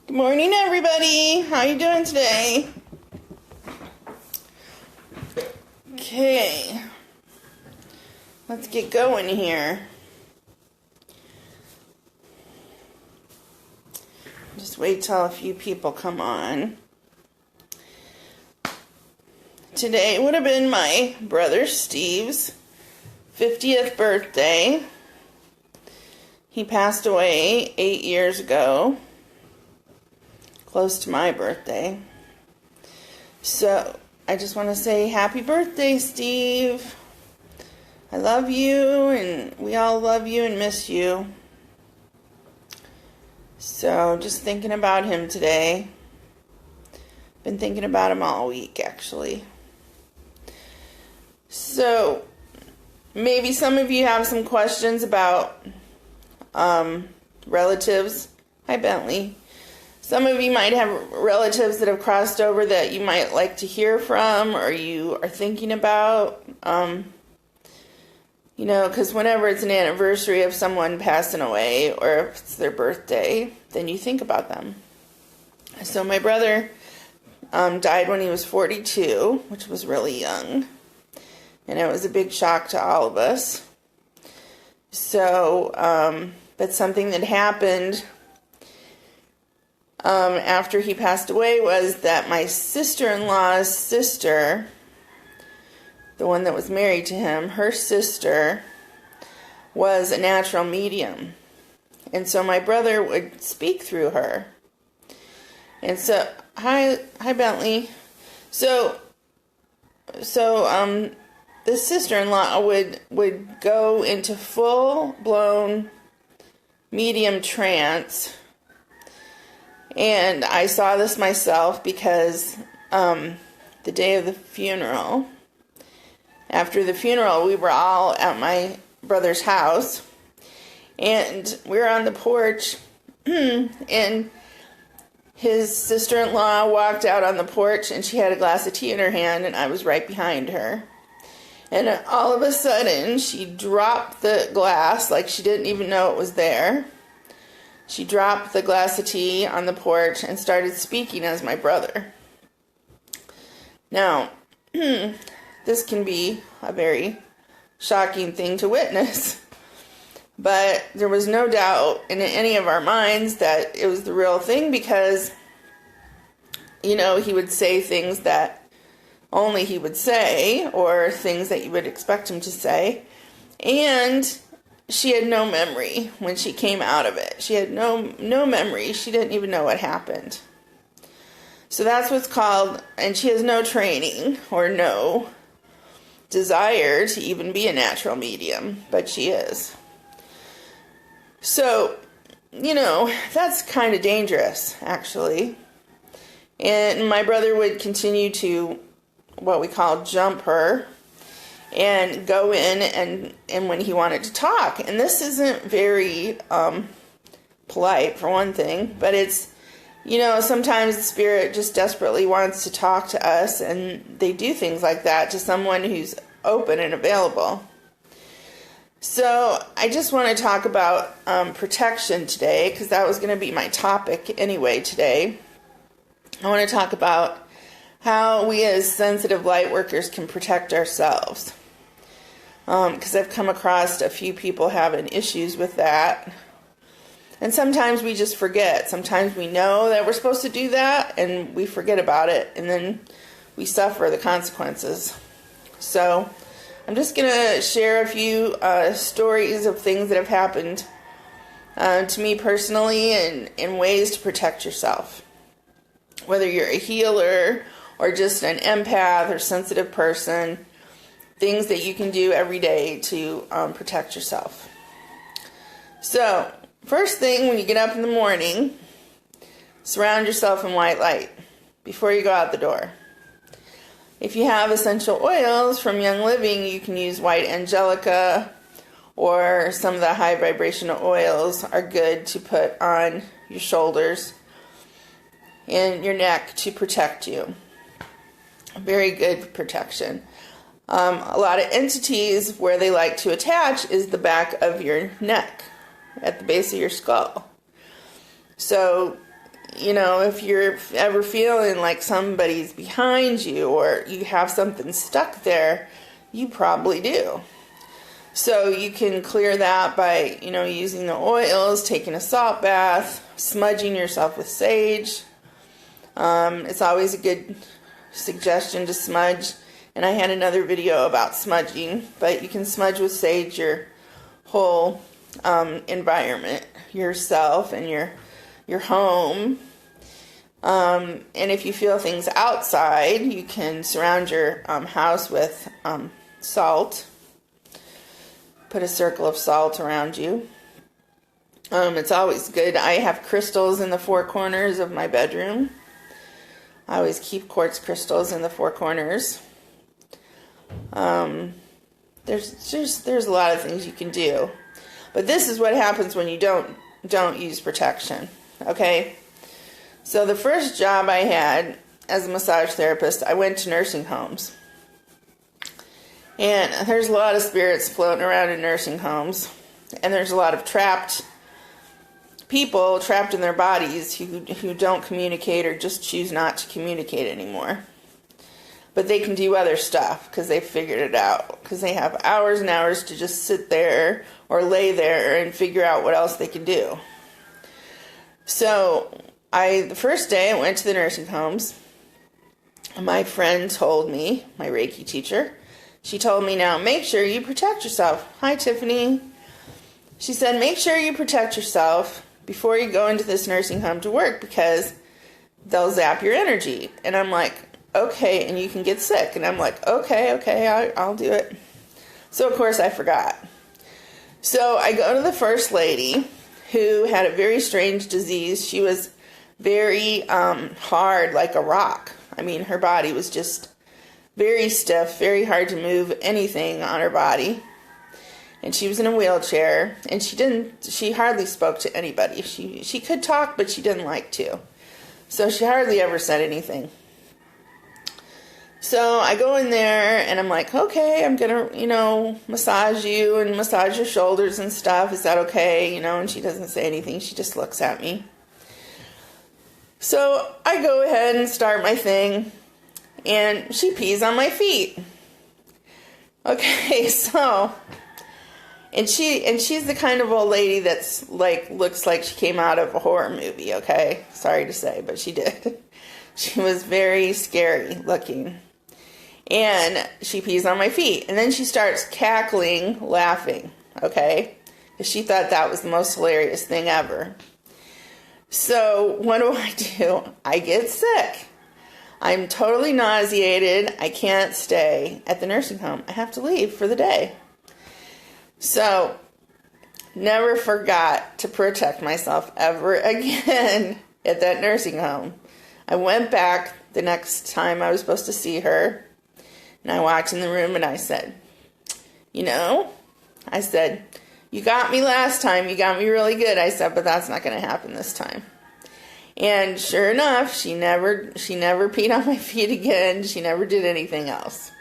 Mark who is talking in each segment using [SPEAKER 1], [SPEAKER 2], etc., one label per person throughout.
[SPEAKER 1] Good morning, everybody. How you doing today? Okay. Let's get going here. Just wait till a few people come on. Today would have been my brother Steve's 50th birthday. He passed away 8 years ago, close to my birthday. So I just want to say happy birthday, Steve. I love you, and we all love you and miss you. So just thinking about him today. Been thinking about him all week, actually. So maybe some of you have some questions about relatives. Hi, Bentley. Some of you might have relatives that have crossed over that you might like to hear from or you are thinking about. Because whenever it's an anniversary of someone passing away or if it's their birthday, then you think about them. So my brother died when he was 42, which was really young. And it was a big shock to all of us. So, but something that happened after he passed away was that my sister-in-law's sister, the one that was married to him, her sister was a natural medium. And so my brother would speak through her. And so, hi Bentley. So this sister-in-law would go into full-blown medium trance. And I saw this myself because the day of the funeral, after the funeral, we were all at my brother's house. And we were on the porch, and his sister-in-law walked out on the porch, and she had a glass of tea in her hand, and I was right behind her. And all of a sudden, she dropped the glass like she didn't even know it was there. She dropped the glass of tea on the porch and started speaking as my brother. Now, this can be a very shocking thing to witness. But there was no doubt in any of our minds that it was the real thing because, he would say things that only he would say or things that you would expect him to say. And she had no memory when she came out of it. She had no memory. She didn't even know what happened. So that's what's called, and she has no training or no desire to even be a natural medium, but she is. So, that's kind of dangerous, actually. And my brother would continue to, what we call, jump her and go in and when he wanted to talk. And this isn't very polite, for one thing, but it's, sometimes the spirit just desperately wants to talk to us, and they do things like that to someone who's open and available. So I just want to talk about protection today, because that was going to be my topic anyway today. I want to talk about how we as sensitive light workers can protect ourselves. Because I've come across a few people having issues with that. And sometimes we just forget. Sometimes we know that we're supposed to do that, and we forget about it, and then we suffer the consequences. So I'm just going to share a few stories of things that have happened to me personally and ways to protect yourself. Whether you're a healer or just an empath or sensitive person, things that you can do every day to protect yourself. So, first thing, when you get up in the morning, surround yourself in white light before you go out the door. If you have essential oils from Young Living, you can use white angelica, or some of the high vibrational oils are good to put on your shoulders and your neck to protect you. Very good protection. A lot of entities where they like to attach is the back of your neck, at the base of your skull. So if you're ever feeling like somebody's behind you or you have something stuck there, you probably do. So you can clear that by, using the oils, taking a salt bath, smudging yourself with sage. It's always a good suggestion to smudge. And I had another video about smudging, but you can smudge with sage your whole environment, yourself and your home. And if you feel things outside, you can surround your house with salt. Put a circle of salt around you. It's always good. I have crystals in the four corners of my bedroom. I always keep quartz crystals in the four corners. There's a lot of things you can do. But this is what happens when you don't use protection. Okay? So the first job I had as a massage therapist, I went to nursing homes. And there's a lot of spirits floating around in nursing homes. And there's a lot of people trapped in their bodies who don't communicate or just choose not to communicate anymore. But they can do other stuff because they figured it out. Because they have hours and hours to just sit there or lay there and figure out what else they can do. So the first day I went to the nursing homes, my friend told me, my Reiki teacher, she told me, now make sure you protect yourself. Hi, Tiffany. She said, make sure you protect yourself before you go into this nursing home to work because they'll zap your energy. And I'm like, okay, and you can get sick. And I'm like, okay, I'll do it. So, of course, I forgot. So I go to the first lady who had a very strange disease. She was very hard, like a rock. I mean, her body was just very stiff, very hard to move anything on her body. And she was in a wheelchair, and she hardly spoke to anybody. She could talk, but she didn't like to. So she hardly ever said anything. So I go in there, and I'm like, okay, I'm going to, massage you and massage your shoulders and stuff. Is that okay? And she doesn't say anything. She just looks at me. So I go ahead and start my thing, and she pees on my feet. Okay, so... And she's the kind of old lady that's looks like she came out of a horror movie, okay? Sorry to say, but she did. She was very scary looking. And she pees on my feet. And then she starts cackling, laughing, okay? Because she thought that was the most hilarious thing ever. So what do? I get sick. I'm totally nauseated. I can't stay at the nursing home. I have to leave for the day. So, never forgot to protect myself ever again at that nursing home. I went back the next time I was supposed to see her, and I walked in the room and I said, you got me last time, you got me really good. I said, but that's not going to happen this time. And sure enough, she never peed on my feet again. She never did anything else.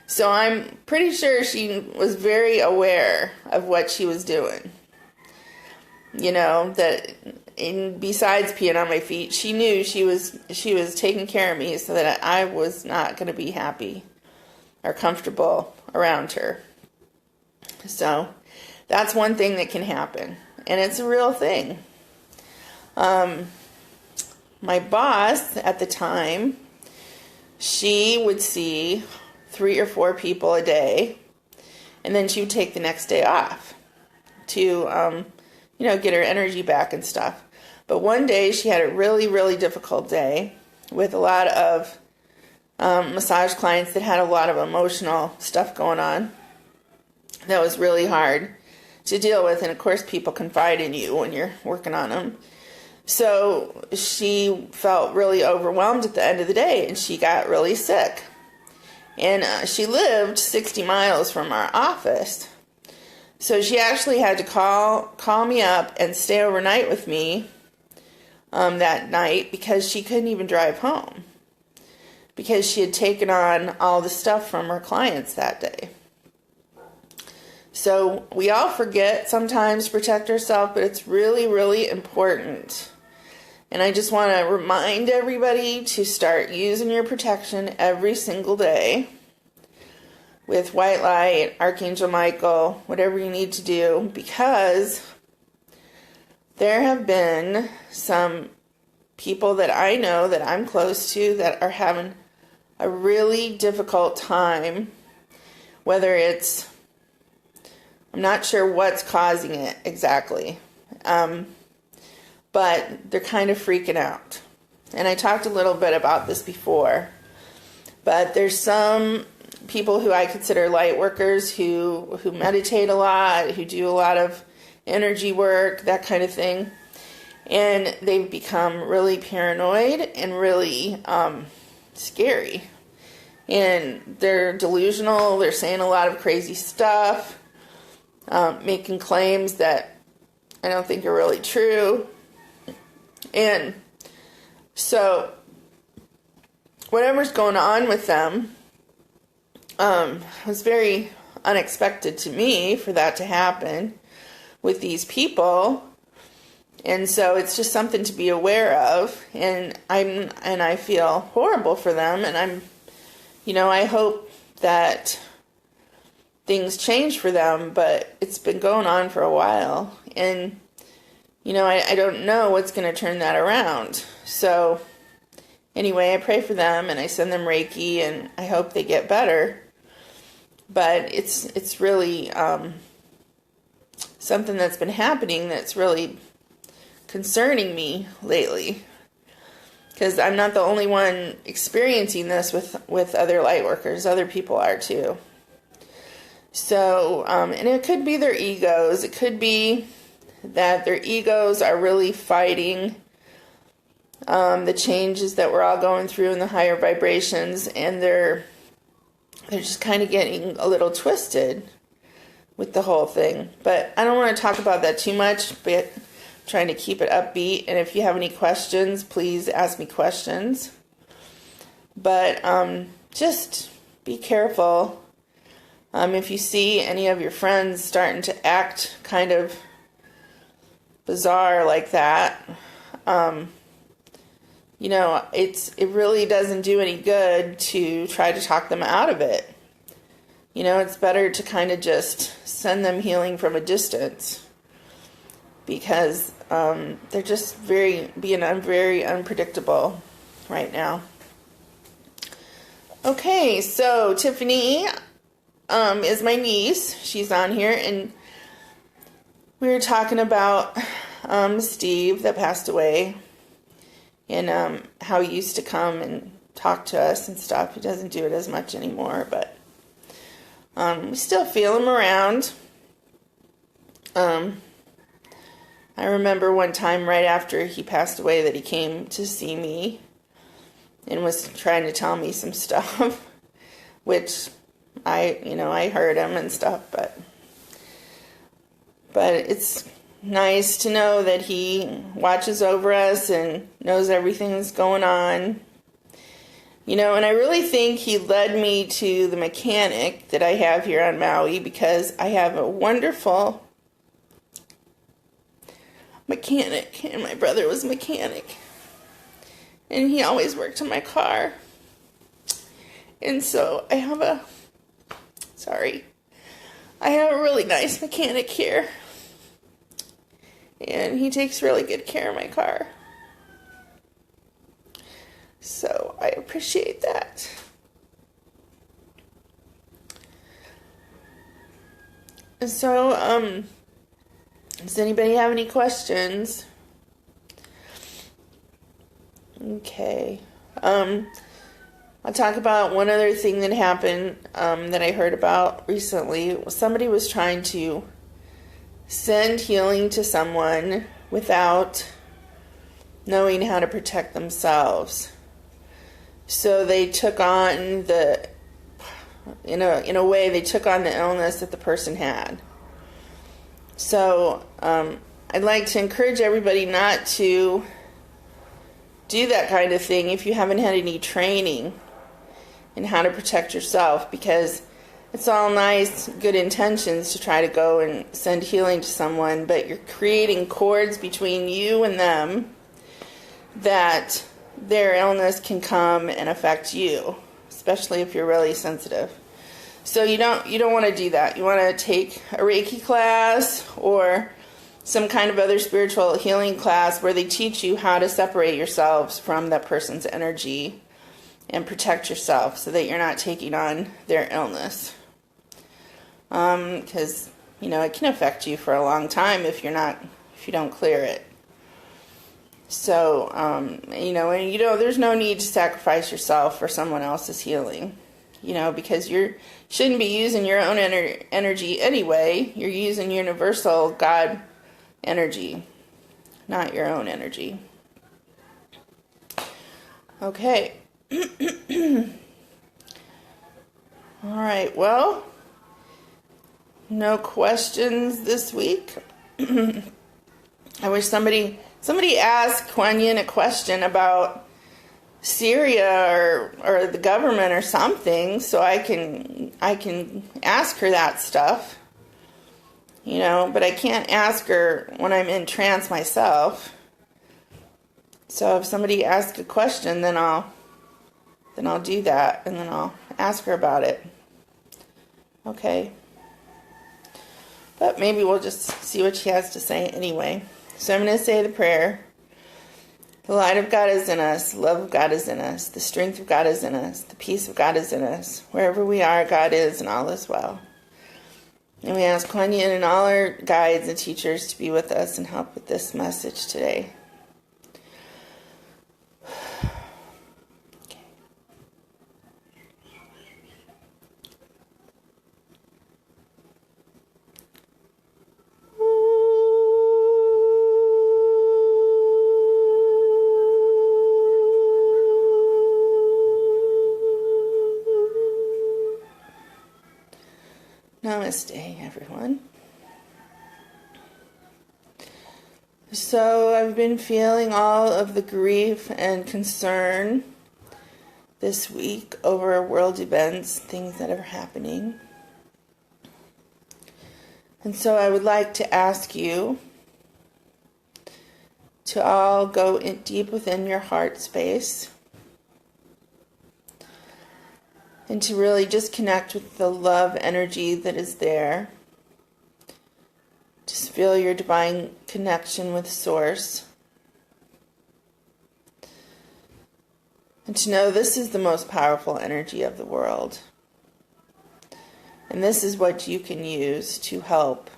[SPEAKER 1] So I'm pretty sure she was very aware of what she was doing. Besides peeing on my feet, she knew she was taking care of me so that I was not going to be happy or comfortable around her. So that's one thing that can happen, and it's a real thing. My boss at the time, she would see 3 or 4 people a day, and then she would take the next day off to, get her energy back and stuff. But one day she had a really, really difficult day with a lot of massage clients that had a lot of emotional stuff going on. That was really hard to deal with, and of course people confide in you when you're working on them. So she felt really overwhelmed at the end of the day, and she got really sick. And she lived 60 miles from our office. So she actually had to call me up and stay overnight with me that night because she couldn't even drive home. Because she had taken on all the stuff from her clients that day. So we all forget sometimes to protect ourselves, but it's really, really important. And I just want to remind everybody to start using your protection every single day with white light, Archangel Michael, whatever you need to do, because there have been some people that I know that I'm close to that are having a really difficult time, whether it's, I'm not sure what's causing it exactly, but they're kind of freaking out. And I talked a little bit about this before, but there's some people who I consider light workers who meditate a lot, who do a lot of energy work, that kind of thing. And they've become really paranoid and really scary. And they're delusional. They're saying a lot of crazy stuff, making claims that I don't think are really true. And so whatever's going on with them was very unexpected to me for that to happen with these people. And so it's just something to be aware of. And I feel horrible for them. And I hope that things change for them, but it's been going on for a while. And I don't know what's going to turn that around. So anyway, I pray for them and I send them Reiki and I hope they get better. But it's really something that's been happening that's really concerning me lately. Because I'm not the only one experiencing this with other light workers. Other people are too. So, and it could be their egos. It could be that their egos are really fighting the changes that we're all going through in the higher vibrations, and they're just kind of getting a little twisted with the whole thing. But I don't want to talk about that too much, but I'm trying to keep it upbeat. And if you have any questions, please ask me questions. But just be careful. If you see any of your friends starting to act kind of bizarre like that, it really doesn't do any good to try to talk them out of it. It's better to kind of just send them healing from a distance, because they're just very unpredictable right now. Okay, so Tiffany is my niece. She's on here, and we were talking about Steve that passed away, and how he used to come and talk to us and stuff. He doesn't do it as much anymore, but we still feel him around. I remember one time right after he passed away that he came to see me and was trying to tell me some stuff, which I heard him and stuff, but it's nice to know that he watches over us and knows everything that's going on. And I really think he led me to the mechanic that I have here on Maui, because I have a wonderful mechanic, and my brother was a mechanic, and he always worked on my car. And so I have a really nice mechanic here, and he takes really good care of my car. So I appreciate that. So, does anybody have any questions? Okay. I'll talk about one other thing that happened that I heard about recently. Somebody was trying to send healing to someone without knowing how to protect themselves. So they took on in a way, they took on the illness that the person had. So I'd like to encourage everybody not to do that kind of thing if you haven't had any training in how to protect yourself, because it's all nice, good intentions to try to go and send healing to someone, but you're creating cords between you and them that their illness can come and affect you, especially if you're really sensitive. So you don't want to do that. You want to take a Reiki class or some kind of other spiritual healing class where they teach you how to separate yourselves from that person's energy and protect yourself so that you're not taking on their illness. Because, it can affect you for a long time if you don't clear it. So, there's no need to sacrifice yourself for someone else's healing, because you shouldn't be using your own energy anyway. You're using universal God energy, not your own energy. Okay. All right, well, no questions this week. I wish somebody asked Kuan Yin a question about Syria or the government or something, so I can ask her that stuff. But I can't ask her when I'm in trance myself. So if somebody asks a question, then I'll do that, and then I'll ask her about it. Okay. But maybe we'll just see what she has to say anyway. So I'm going to say the prayer. The light of God is in us. The love of God is in us. The strength of God is in us. The peace of God is in us. Wherever we are, God is, and all is well. And we ask Kuan Yin and all our guides and teachers to be with us and help with this message today. Namaste, everyone. So I've been feeling all of the grief and concern this week over world events, things that are happening. And so I would like to ask you to all go in deep within your heart space and to really just connect with the love energy that is there. Just feel your divine connection with Source. And to know this is the most powerful energy of the world. And this is what you can use to help.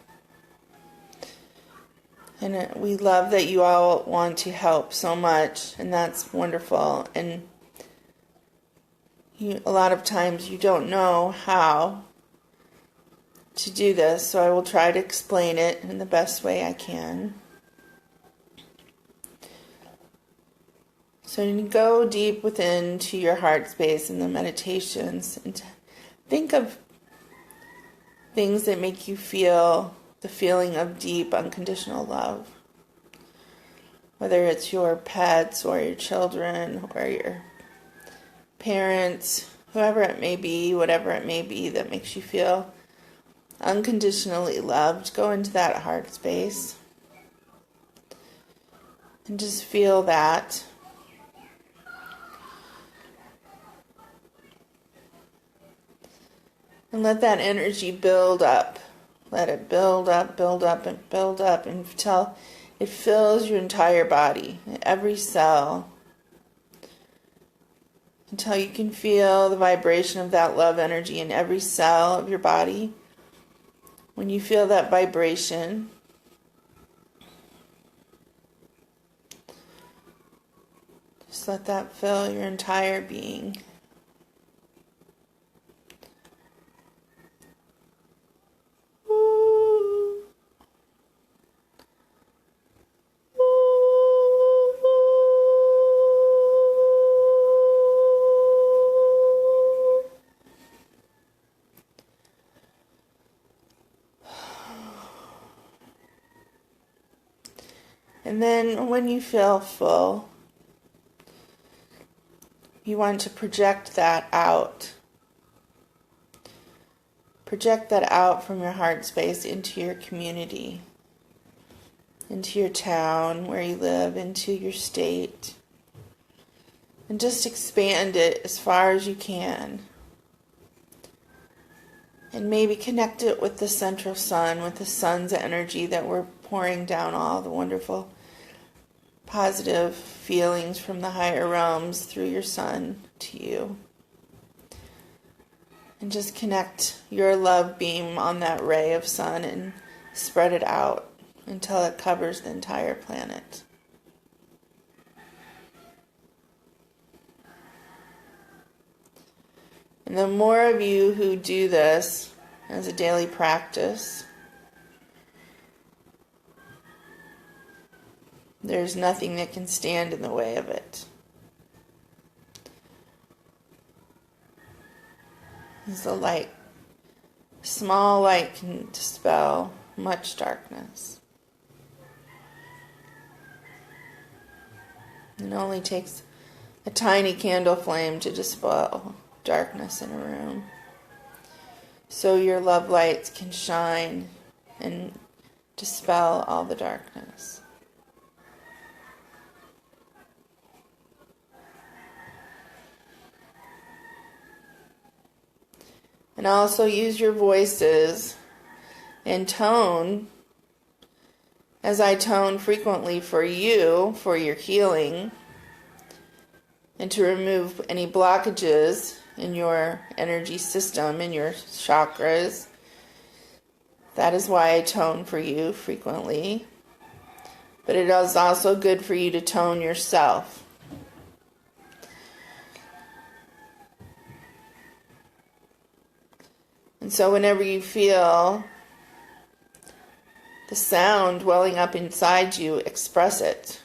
[SPEAKER 1] And we love that you all want to help so much, and that's wonderful. And a lot of times you don't know how to do this, so I will try to explain it in the best way I can. So you go deep within to your heart space in the meditations and think of things that make you feel the feeling of deep unconditional love. Whether it's your pets or your children or your parents, whoever it may be, whatever it may be that makes you feel unconditionally loved, go into that heart space and just feel that. And let that energy build up. Let it build up, build up, and build up until it fills your entire body, every cell, until you can feel the vibration of that love energy in every cell of your body. When you feel that vibration, just let that fill your entire being. And then when you feel full, you want to project that out. Project that out from your heart space into your community, into your town where you live, into your state, And just expand it as far as you can. And maybe connect it with the central sun, with the sun's energy that we're pouring down all the wonderful positive feelings from the higher realms through your sun to you. And just connect your love beam on that ray of sun and spread it out until it covers the entire planet. And the more of you who do this as a daily practice, there's nothing that can stand in the way of it. As the light, small light can dispel much darkness. It only takes a tiny candle flame to dispel darkness in a room. So your love lights can shine and dispel all the darkness. And also use your voices and tone, as I tone frequently for you, for your healing, and to remove any blockages in your energy system, in your chakras. That is why I tone for you frequently. But it is also good for you to tone yourself. And so whenever you feel the sound welling up inside you, express it.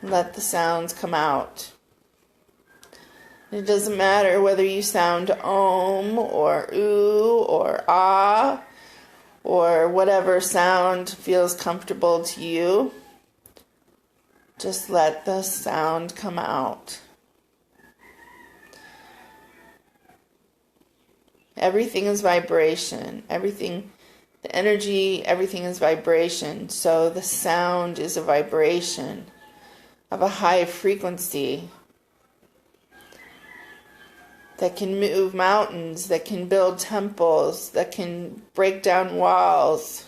[SPEAKER 1] Let the sounds come out. It doesn't matter whether you sound om or ooh or ah or whatever sound feels comfortable to you. Just let the sound come out. Everything is vibration. Everything, the energy, everything is vibration. So the sound is a vibration of a high frequency that can move mountains, that can build temples, that can break down walls.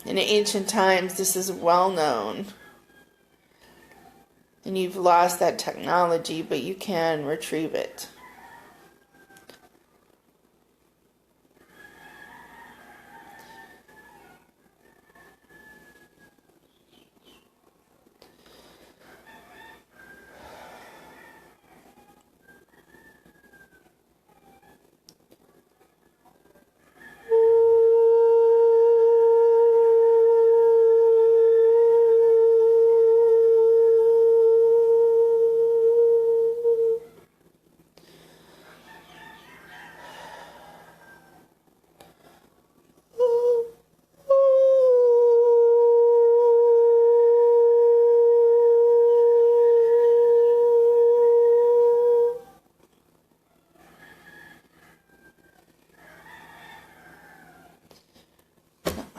[SPEAKER 1] In ancient times, this is well known. And you've lost that technology, but you can retrieve it.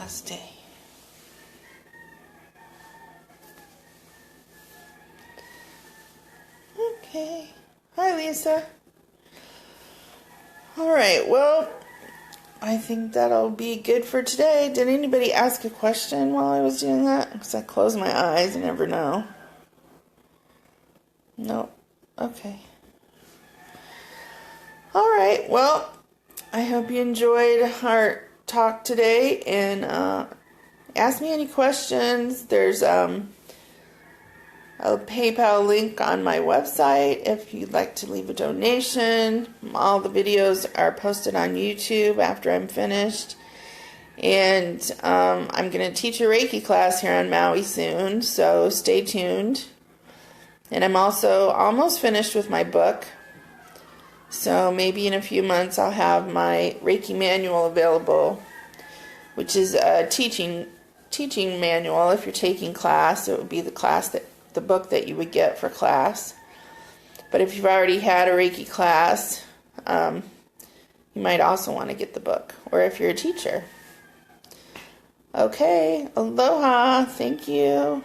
[SPEAKER 1] Namaste. Okay. Hi, Lisa. All right. Well, I think that'll be good for today. Did anybody ask a question while I was doing that? Because I close my eyes and never know. No. Okay. All right. Well, I hope you enjoyed our talk today, and ask me any questions. There's a PayPal link on my website if you'd like to leave a donation. All the videos are posted on YouTube after I'm finished, and I'm going to teach a Reiki class here on Maui soon, so stay tuned. And I'm also almost finished with my book. So maybe in a few months I'll have my Reiki manual available, which is a teaching manual. If you're taking class, it would be the book that you would get for class. But if you've already had a Reiki class, you might also want to get the book, or if you're a teacher. Okay, aloha, thank you.